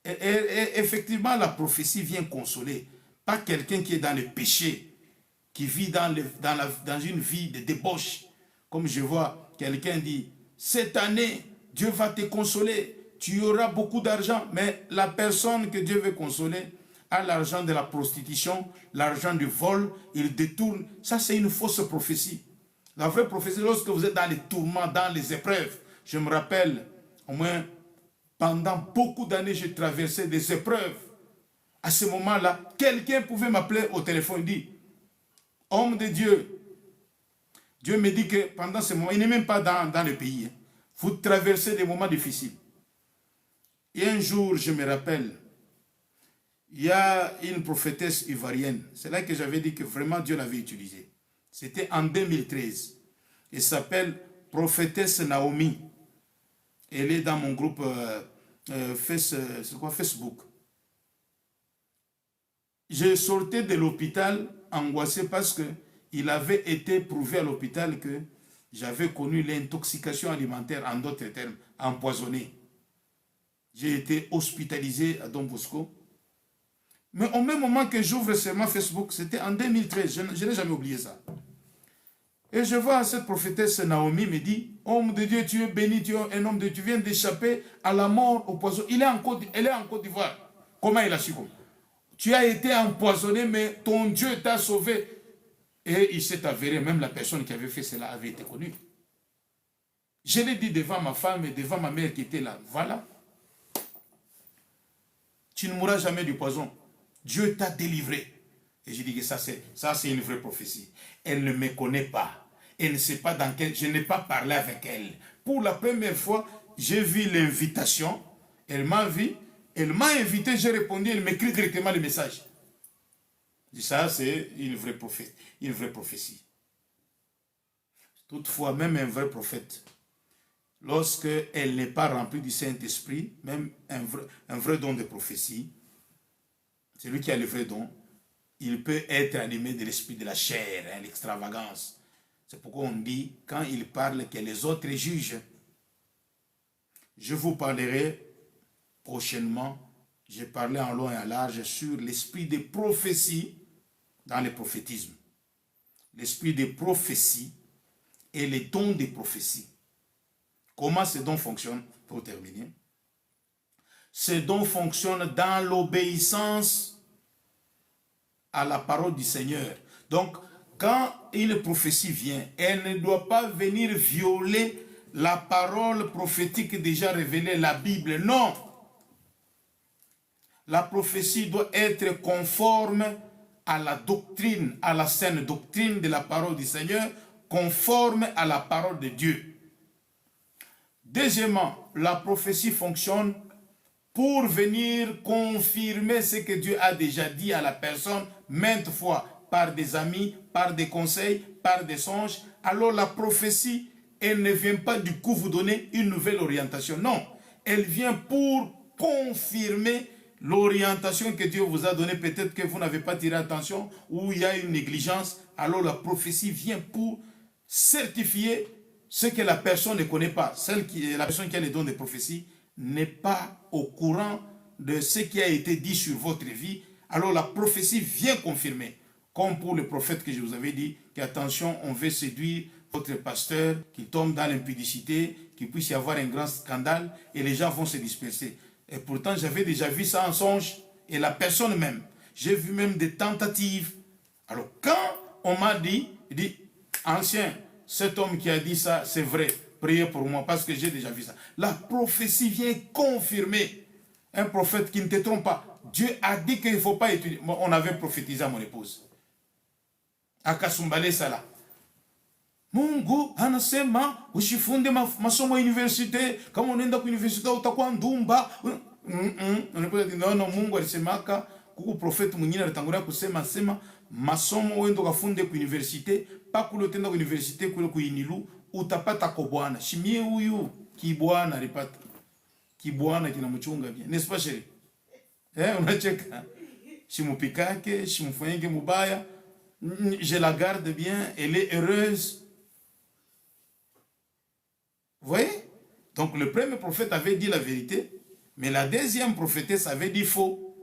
Et effectivement, la prophétie vient consoler. Pas quelqu'un qui est dans le péché, qui vit dans une vie de débauche. Comme je vois, quelqu'un dit, cette année, Dieu va te consoler, tu auras beaucoup d'argent. Mais la personne que Dieu veut consoler a l'argent de la prostitution, l'argent du vol, il détourne. Ça, c'est une fausse prophétie. La vraie prophétie, lorsque vous êtes dans les tourments, dans les épreuves, je me rappelle, au moins, pendant beaucoup d'années, j'ai traversé des épreuves. À ce moment-là, quelqu'un pouvait m'appeler au téléphone et dire, homme de Dieu, Dieu me dit que pendant ce moment, il n'est même pas dans le pays. Vous traversez des moments difficiles. Et un jour, je me rappelle, il y a une prophétesse ivoirienne. C'est là que j'avais dit que vraiment Dieu l'avait utilisée. C'était en 2013. Elle s'appelle prophétesse Naomi. Elle est dans mon groupe Facebook. Je sortais de l'hôpital angoissé parce qu'il avait été prouvé à l'hôpital que j'avais connu l'intoxication alimentaire, en d'autres termes, empoisonnée. J'ai été hospitalisé à Don Bosco. Mais au même moment que j'ouvre seulement Facebook, c'était en 2013, je n'ai jamais oublié ça. Et je vois cette prophétesse Naomi me dit, homme de Dieu, tu es béni, tu es un homme de Dieu, tu viens d'échapper à la mort, au poison. Elle est en Côte d'Ivoire. Comment il a su? Tu as été empoisonné, mais ton Dieu t'a sauvé. Et il s'est avéré, même la personne qui avait fait cela avait été connue. Je l'ai dit devant ma femme et devant ma mère qui était là. Voilà. Tu ne mourras jamais du poison. Dieu t'a délivré. Et je dis que ça c'est une vraie prophétie. Elle ne me connaît pas. Elle ne sait pas dans quel... Je n'ai pas parlé avec elle. Pour la première fois, j'ai vu l'invitation. Elle m'a vu. Elle m'a invité, j'ai répondu. Elle m'écrit directement le message. Je dis ça, c'est une vraie prophétie. Toutefois, même un vrai prophète, lorsqu'elle n'est pas remplie du Saint-Esprit, même un vrai don de prophétie, celui qui a le vrai don, il peut être animé de l'esprit de la chair, l'extravagance. C'est pourquoi on dit, quand il parle, que les autres jugent. Je vous parlerai prochainement, j'ai parlé en long et en large sur l'esprit des prophéties dans le prophétisme. L'esprit des prophéties et les dons des prophéties. Comment ces dons fonctionnent, pour terminer? Ces dons fonctionnent dans l'obéissance à la parole du Seigneur. Donc, quand une prophétie vient, elle ne doit pas venir violer la parole prophétique déjà révélée, la Bible. Non! La prophétie doit être conforme à la doctrine, à la saine doctrine de la parole du Seigneur, conforme à la parole de Dieu. Deuxièmement, la prophétie fonctionne pour venir confirmer ce que Dieu a déjà dit à la personne maintes fois, par des amis, par des conseils, par des songes. Alors la prophétie, elle ne vient pas du coup vous donner une nouvelle orientation. Non, elle vient pour confirmer l'orientation que Dieu vous a donnée. Peut-être que vous n'avez pas tiré attention ou il y a une négligence. Alors la prophétie vient pour certifier ce que la personne ne connaît pas, la personne qui a les dons de prophétie, n'est pas au courant de ce qui a été dit sur votre vie, alors la prophétie vient confirmer. Comme pour le prophète que je vous avais dit, qu'attention, on veut séduire votre pasteur, qui tombe dans l'impudicité, qu'il puisse y avoir un grand scandale, et les gens vont se disperser. Et pourtant, j'avais déjà vu ça en songe, et la personne même. J'ai vu même des tentatives. Alors, quand on m'a dit, il dit, ancien, cet homme qui a dit ça, c'est vrai, priez pour moi, parce que j'ai déjà vu ça. La prophétie vient confirmer. Un prophète qui ne te trompe pas. Dieu a dit qu'il ne faut pas étudier. Bon, on avait prophétisé à mon épouse. Akasumbale Sala. Mungu anasema usifunde masomo ya universite, kama unaenda kwa universite utakuwa ndumba. Non, Mungu alisemaka kuku profeti mwingine alitangulia kusema masomo wendo kafunde kwa universite, pa kule utenda kwa universite kule kuinilu utapata kwa bwana. Shimie huyu kibwana alipata. Kibwana kinamchunga bien. N'est-ce pas chérie? Unacheka. Shimupikake, shimufanyike mubaya. Je la garde bien, elle est heureuse. Vous voyez? Donc le premier prophète avait dit la vérité, mais la deuxième prophétesse avait dit faux.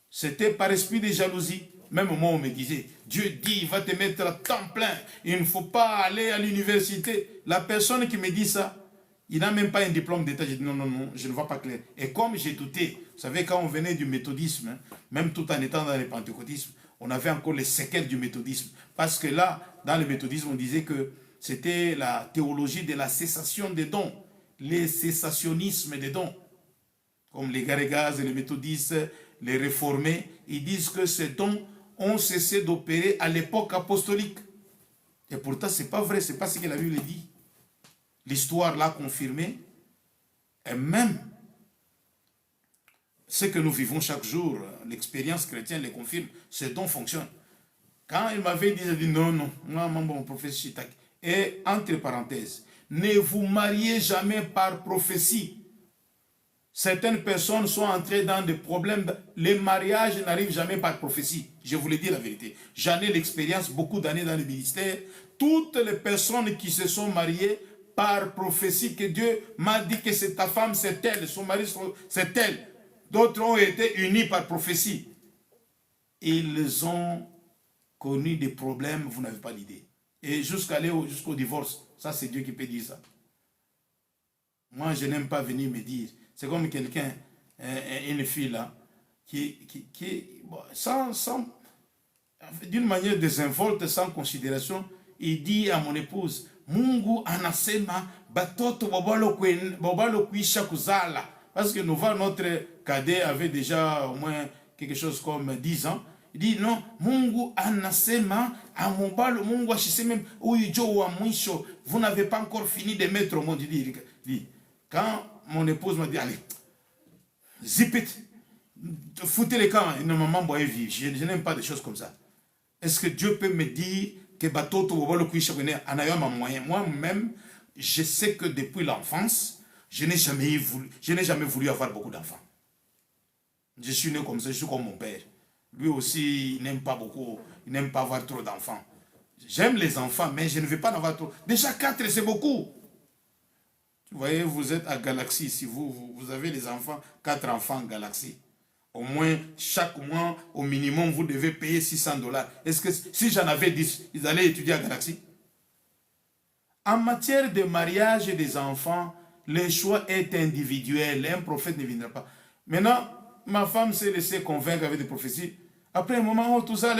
C'était par esprit de jalousie. Même moi, on me disait, Dieu dit, il va te mettre à temps plein. Il ne faut pas aller à l'université. La personne qui me dit ça, il n'a même pas un diplôme d'État. J'ai dit non, je ne vois pas clair. Et comme j'ai douté, vous savez, quand on venait du méthodisme, même tout en étant dans le pentecôtisme, on avait encore les séquelles du méthodisme. Parce que là, dans le méthodisme, on disait que c'était la théologie de la cessation des dons, les cessationnismes des dons. Comme les Garégas, les méthodistes, les réformés, ils disent que ces dons ont cessé d'opérer à l'époque apostolique. Et pourtant, ce n'est pas vrai, ce n'est pas ce que la Bible dit. L'histoire l'a confirmé. Et même ce que nous vivons chaque jour, l'expérience chrétienne le confirme, ces dons fonctionnent. Quand il m'avait dit, j'ai dit non, moi, mon professeur Chitaki. Et entre parenthèses, ne vous mariez jamais par prophétie. Certaines personnes sont entrées dans des problèmes. Les mariages n'arrivent jamais par prophétie. Je vous le dis la vérité. J'en ai l'expérience, beaucoup d'années dans le ministère. Toutes les personnes qui se sont mariées par prophétie, que Dieu m'a dit que c'est ta femme, c'est elle, son mari, c'est elle. D'autres ont été unis par prophétie. Ils ont connu des problèmes, vous n'avez pas l'idée. Et jusqu'au divorce, ça c'est Dieu qui peut dire ça. Moi, je n'aime pas venir me dire. C'est comme quelqu'un, une fille là, qui bon, d'une manière désinvolte, sans considération, il dit à mon épouse, Mungu anasema batoto bobalo kuisha kuzala. Parce que notre cadet avait déjà au moins quelque chose comme 10 ans. Il dit non, Mungu anasema amobalo Mungu ashiseme uijo wa mwisho, vous n'avez pas encore fini de mettre au monde. Il dit, quand mon épouse m'a dit, allez, zipit, foutez les camps, une maman boit vivre. Je n'aime pas des choses comme ça. Est-ce que Dieu peut me dire que batoto bobalo kuisha kuzala anayama moyen? Moi-même, je sais que depuis l'enfance, je n'ai jamais voulu avoir beaucoup d'enfants. Je suis né comme ça, je suis comme mon père. Lui aussi, il n'aime pas beaucoup, il n'aime pas avoir trop d'enfants. J'aime les enfants, mais je ne veux pas en avoir trop. Déjà 4, c'est beaucoup. Vous voyez, vous êtes à Galaxy, si vous avez les enfants, 4 enfants en Galaxy. Au moins, chaque mois, au minimum, vous devez payer $600. Est-ce que si j'en avais 10, ils allaient étudier à Galaxy? En matière de mariage et des enfants, le choix est individuel. Un prophète ne viendra pas. Maintenant, ma femme s'est laissée convaincre avec des prophéties. Après un moment, tout ça,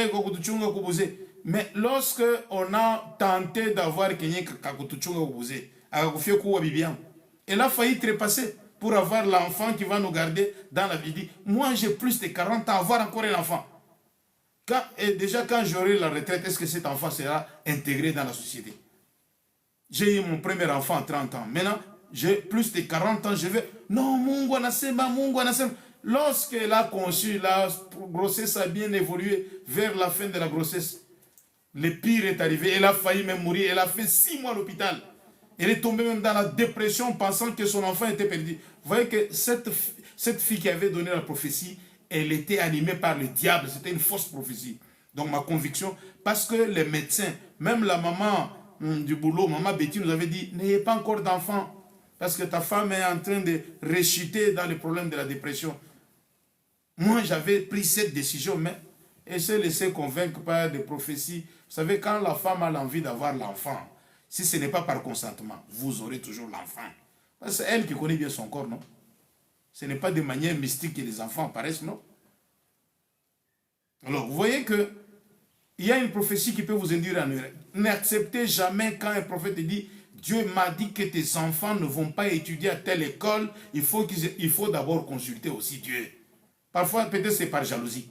mais lorsque on a tenté d'avoir quelqu'un elle a failli trépasser pour avoir l'enfant qui va nous garder dans la vie. Moi, j'ai plus de 40 ans, avoir encore un enfant. Déjà, quand j'aurai la retraite, est-ce que cet enfant sera intégré dans la société? J'ai eu mon premier enfant à 30 ans. Maintenant, j'ai plus de 40 ans, je vais... Non, Mungu anasema. Lorsqu'elle a conçu, la grossesse a bien évolué vers la fin de la grossesse. Le pire est arrivé. Elle a failli même mourir. Elle a fait 6 mois à l'hôpital. Elle est tombée même dans la dépression pensant que son enfant était perdu. Vous voyez que cette fille qui avait donné la prophétie, elle était animée par le diable. C'était une fausse prophétie. Donc ma conviction, parce que les médecins, même la maman du boulot, maman Betty nous avait dit, n'ayez pas encore d'enfants, parce que ta femme est en train de rechuter dans le problème de la dépression. Moi, j'avais pris cette décision, mais elle s'est laissée convaincre par des prophéties. Vous savez, quand la femme a l'envie d'avoir l'enfant, si ce n'est pas par consentement, vous aurez toujours l'enfant. C'est elle qui connaît bien son corps, non? Ce n'est pas de manière mystique que les enfants apparaissent, non? Alors, vous voyez que il y a une prophétie qui peut vous induire en erreur. N'acceptez jamais quand un prophète dit « Dieu m'a dit que tes enfants ne vont pas étudier à telle école, il faut d'abord consulter aussi Dieu. » Parfois, peut-être c'est par jalousie.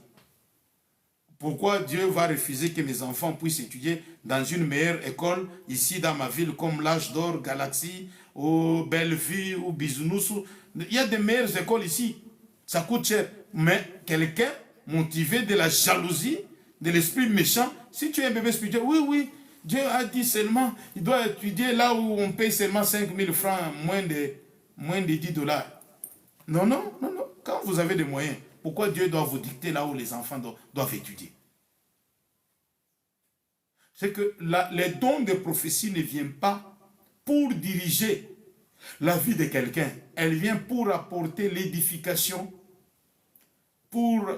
Pourquoi Dieu va refuser que mes enfants puissent étudier dans une meilleure école, ici dans ma ville, comme l'Âge d'Or, Galaxie, ou Bellevue, ou Bisounours. Il y a des meilleures écoles ici. Ça coûte cher. Mais quelqu'un motivé de la jalousie, de l'esprit méchant, si tu es un bébé spirituel, oui, Dieu a dit seulement, il doit étudier là où on paye seulement 5 000 francs, moins de 10 $. Non. Quand vous avez des moyens, pourquoi Dieu doit vous dicter là où les enfants doivent étudier? C'est que les dons de prophétie ne viennent pas pour diriger la vie de quelqu'un. Elle vient pour apporter l'édification, pour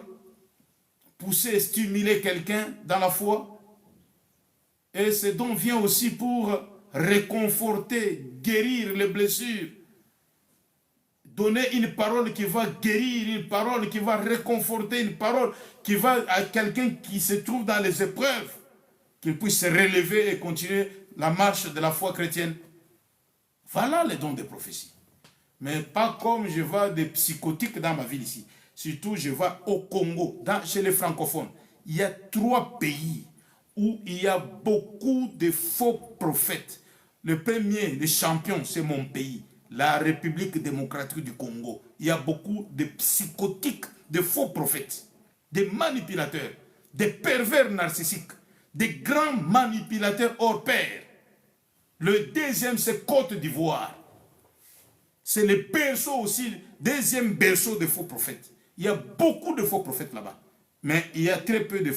pousser et stimuler quelqu'un dans la foi. Et ce don vient aussi pour réconforter, guérir les blessures. Donner une parole qui va guérir, une parole qui va réconforter, une parole qui va à quelqu'un qui se trouve dans les épreuves, qu'il puisse se relever et continuer la marche de la foi chrétienne. Voilà les dons de prophétie. Mais pas comme je vois des psychotiques dans ma ville ici. Surtout, je vois au Congo, chez les francophones. Il y a 3 pays où il y a beaucoup de faux prophètes. Le premier, le champion, c'est mon pays, la République démocratique du Congo. Il y a beaucoup de psychotiques, de faux prophètes, des manipulateurs, des pervers narcissiques, des grands manipulateurs hors pair. Le deuxième, c'est Côte d'Ivoire. C'est le berceau aussi, deuxième berceau de faux prophètes. Il y a beaucoup de faux prophètes là-bas. Mais il y a très peu de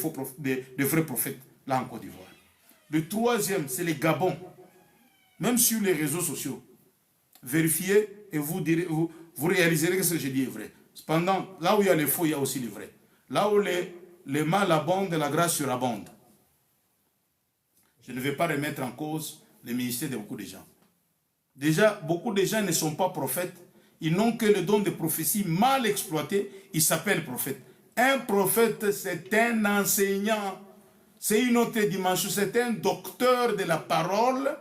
vrais prophètes là en Côte d'Ivoire. Le troisième, c'est le Gabon. Même sur les réseaux sociaux. Vérifiez et vous réaliserez que ce que je dis est vrai. Cependant, là où il y a les faux, il y a aussi les vrais. Là où les mal abondent, la grâce surabonde. Je ne vais pas remettre en cause le ministère de beaucoup de gens. Déjà, beaucoup de gens ne sont pas prophètes. Ils n'ont que le don de prophétie mal exploité. Ils s'appellent prophètes. Un prophète, c'est un enseignant. C'est une autre dimension. C'est un docteur de la parole.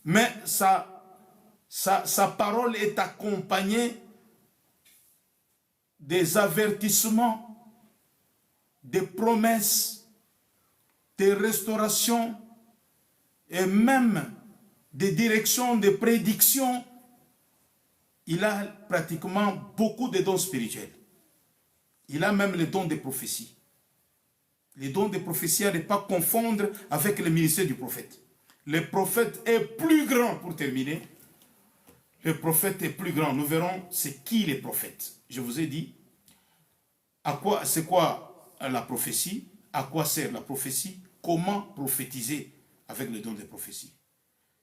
Mais sa parole est accompagnée des avertissements, des promesses, des restaurations et même des directions, des prédictions. Il a pratiquement beaucoup de dons spirituels. Il a même le don de prophétie. Les dons de prophétie à ne pas confondre avec le ministère du prophète. Le prophète est plus grand, pour terminer. Le prophète est plus grand. Nous verrons c'est qui les prophètes. Je vous ai dit, c'est quoi la prophétie, à quoi sert la prophétie, comment prophétiser avec le don de prophétie.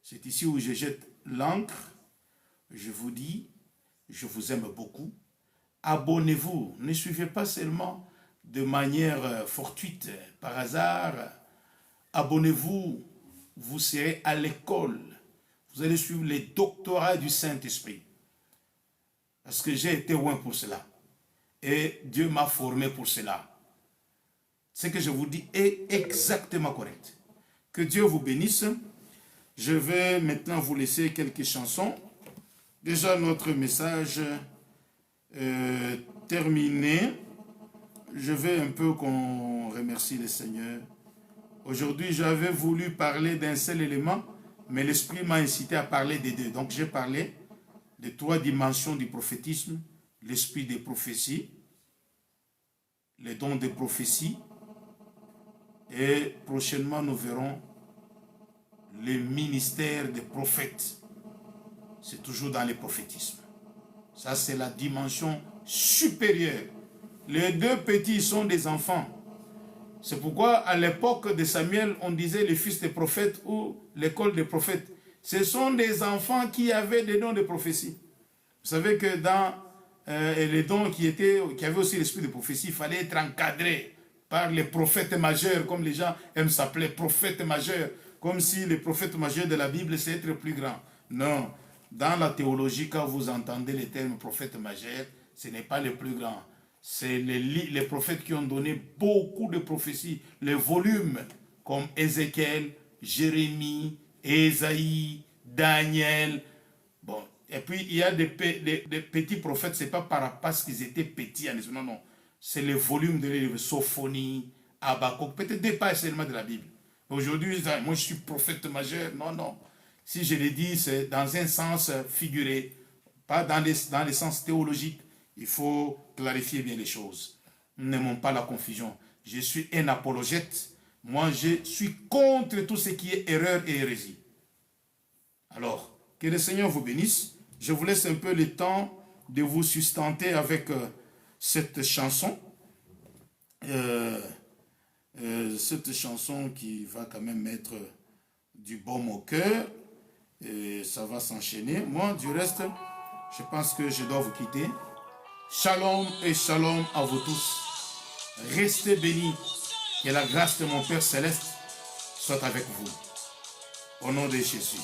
C'est ici où je jette l'encre. Je vous dis, je vous aime beaucoup. Abonnez-vous. Ne suivez pas seulement de manière fortuite, par hasard. Abonnez-vous. Vous serez à l'école. Vous allez suivre les doctorats du Saint-Esprit. Parce que j'ai été loin pour cela. Et Dieu m'a formé pour cela. Ce que je vous dis est exactement correct. Que Dieu vous bénisse. Je vais maintenant vous laisser quelques chansons. Déjà notre message terminé. Je vais un peu qu'on remercie le Seigneur. Aujourd'hui, j'avais voulu parler d'un seul élément, mais l'Esprit m'a incité à parler des deux. Donc, j'ai parlé des 3 dimensions du prophétisme, l'esprit des prophéties, les dons des prophéties, et prochainement, nous verrons les ministères des prophètes. C'est toujours dans le prophétisme. Ça, c'est la dimension supérieure. Les 2 petits sont des enfants. C'est pourquoi à l'époque de Samuel, on disait les fils des prophètes ou l'école des prophètes. Ce sont des enfants qui avaient des dons de prophétie. Vous savez que dans les dons qui avaient aussi l'esprit de prophétie, il fallait être encadré par les prophètes majeurs, comme les gens aiment s'appeler prophètes majeurs, comme si les prophètes majeurs de la Bible, c'est être plus grand. Non, dans la théologie, quand vous entendez le terme prophète majeur, ce n'est pas le plus grand. C'est les prophètes qui ont donné beaucoup de prophéties, les volumes comme Ézéchiel, Jérémie, Ésaïe, Daniel. Bon, et puis il y a des petits prophètes, ce n'est pas parce qu'ils étaient petits, non, non. C'est le volume de livres, Sophonie, Habakkuk, peut-être des pages seulement de la Bible. Aujourd'hui, moi je suis prophète majeur, non, non. Si je le dis, c'est dans un sens figuré, pas dans les sens théologiques. Il faut clarifier bien les choses. Nous n'aimons pas la confusion. Je suis un apologète. Moi, je suis contre tout ce qui est erreur et hérésie. Alors, que le Seigneur vous bénisse. Je vous laisse un peu le temps de vous sustenter avec cette chanson. Cette chanson qui va quand même mettre du baume au cœur. Et ça va s'enchaîner. Moi, du reste, je pense que je dois vous quitter. Shalom et shalom à vous tous. Restez bénis. Que la grâce de mon Père Céleste soit avec vous. Au nom de Jésus.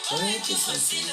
Ouais, que facile.